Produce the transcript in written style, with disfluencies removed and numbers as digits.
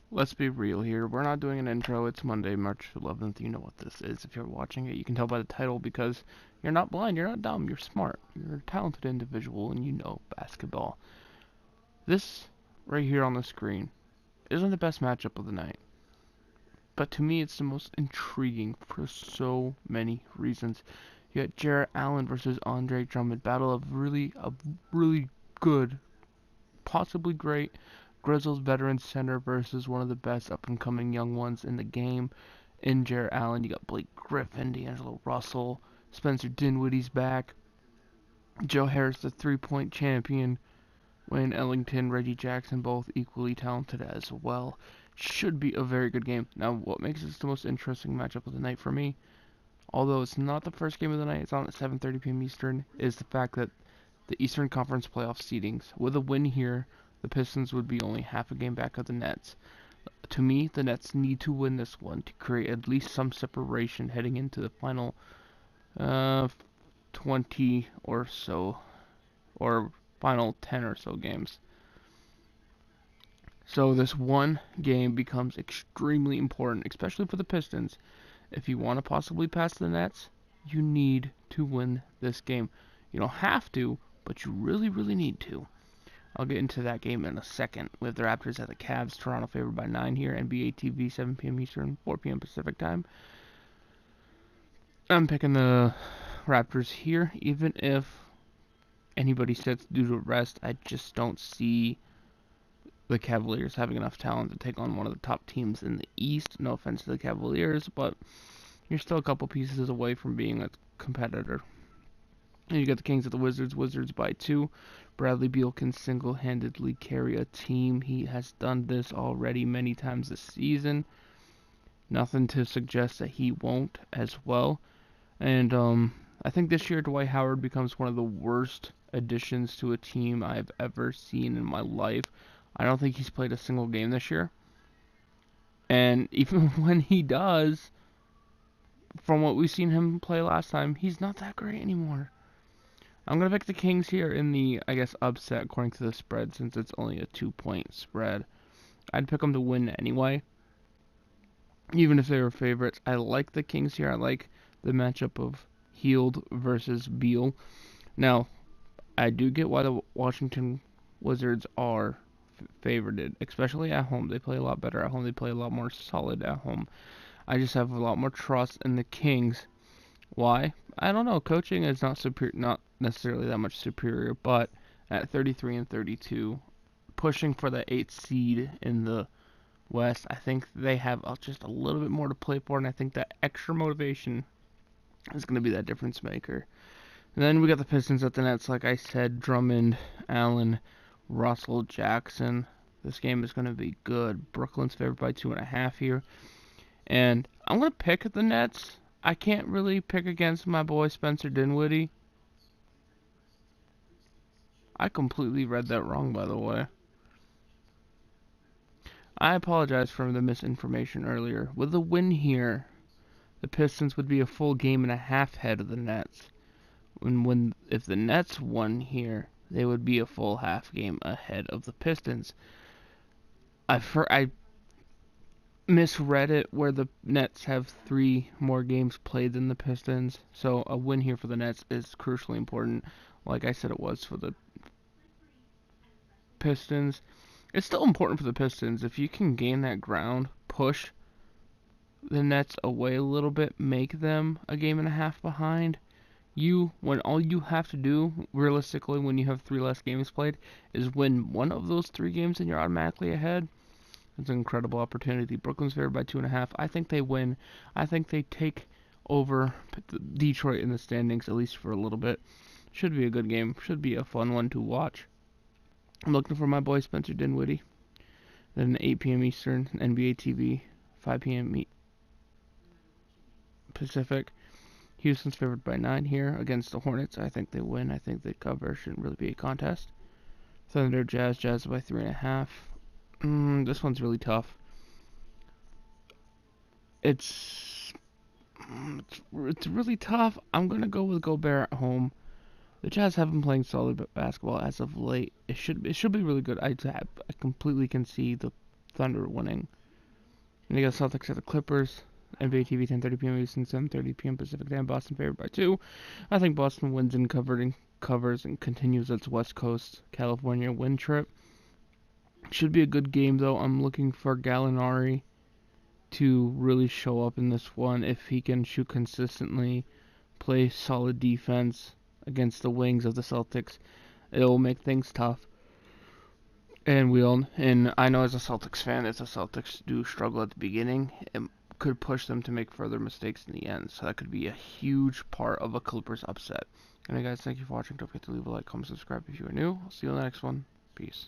Let's be real here. We're not doing an intro. It's Monday, March 11th. You know what this is. If you're watching it, you can tell by the title because you're not blind, you're not dumb, you're smart. You're a talented individual and you know basketball. This right here on the screen isn't the best matchup of the night. But to me, it's the most intriguing for so many reasons. You got Jarrett Allen versus Andre Drummond. Battle of a really good, possibly great Grizzlies veteran center versus one of the best up-and-coming young ones in the game. In Jarrett Allen, you got Blake Griffin, D'Angelo Russell, Spencer Dinwiddie's back, Joe Harris, the three-point champion, Wayne Ellington, Reggie Jackson, both equally talented as well. Should be a very good game. Now, what makes this the most interesting matchup of the night for me, although it's not the first game of the night, it's on at 7:30 p.m. Eastern, is the fact that the Eastern Conference playoff seedings. With a win here, the Pistons would be only half a game back of the Nets. To me, the Nets need to win this one to create at least some separation heading into the final uh, 20 or so, or final 10 or so games. So this one game becomes extremely important, especially for the Pistons. If you want to possibly pass the Nets, you need to win this game. You don't have to, but you really, really need to. I'll get into that game in a second. We have the Raptors at the Cavs. Toronto favored by 9 here. NBA TV, 7 p.m. Eastern, 4 p.m. Pacific time. I'm picking the Raptors here, even if anybody sits due to rest. I just don't see the Cavaliers having enough talent to take on one of the top teams in the East. No offense to the Cavaliers, but you're still a couple pieces away from being a competitor. And you got the Kings at the Wizards. Wizards by 2. Bradley Beal can single-handedly carry a team. He has done this already many times this season. Nothing to suggest that he won't as well. And I think this year Dwight Howard becomes one of the worst additions to a team I've ever seen in my life. I don't think he's played a single game this year. And even when he does, from what we've seen him play last time, he's not that great anymore. I'm going to pick the Kings here in the, I guess, upset according to the spread since it's only a 2-point spread. I'd pick them to win anyway, even if they were favorites. I like the Kings here. I like the matchup of Hield versus Beal. Now, I do get why the Washington Wizards are favorited, especially at home. They play a lot better at home. They play a lot more solid at home. I just have a lot more trust in the Kings. Why? I don't know. Coaching is not necessarily that much superior, but at 33 and 32, pushing for the 8th seed in the West, I think they have just a little bit more to play for, and I think that extra motivation is going to be that difference maker. And then we got the Pistons at the Nets, like I said, Drummond, Allen, Russell, Jackson. This game is going to be good. Brooklyn's favored by 2.5 here. And I'm going to pick the Nets. I can't really pick against my boy Spencer Dinwiddie. I completely read that wrong, by the way. I apologize for the misinformation earlier. With a win here, the Pistons would be a full game and a half ahead of the Nets. If the Nets won here, they would be a full half game ahead of the Pistons. I misread it where the Nets have 3 more games played than the Pistons. So a win here for the Nets is crucially important. Like I said it was for the Pistons. It's still important for the Pistons. If you can gain that ground, push the Nets away a little bit, make them a game and a half behind. When all you have to do, realistically, when you have 3 less games played, is win one of those 3 games and you're automatically ahead. It's an incredible opportunity. Brooklyn's favored by 2.5. I think they win. I think they take over Detroit in the standings, at least for a little bit. Should be a good game. Should be a fun one to watch. I'm looking for my boy Spencer Dinwiddie. Then 8 p.m. Eastern, NBA TV, 5 p.m. Pacific. Houston's favored by 9 here against the Hornets. I think they win. I think they cover. Shouldn't really be a contest. Thunder, Jazz by 3.5. This one's really tough. It's really tough. I'm gonna go with Gobert at home. The Jazz have been playing solid basketball as of late. It should be really good. I completely can see the Thunder winning. And you got Celtics at the Clippers. NBA TV 10:30 p.m. Eastern, 7:30 p.m. Pacific Time. Boston favored by 2. I think Boston wins and covers and continues its West Coast California win trip. Should be a good game though. I'm looking for Gallinari to really show up in this one if he can shoot consistently, play solid defense against the wings of the Celtics. It'll make things tough. And I know as a Celtics fan, if the Celtics do struggle at the beginning, it could push them to make further mistakes in the end. So that could be a huge part of a Clippers upset. Anyway, guys, thank you for watching. Don't forget to leave a like, comment, subscribe if you are new. I'll see you on the next one. Peace.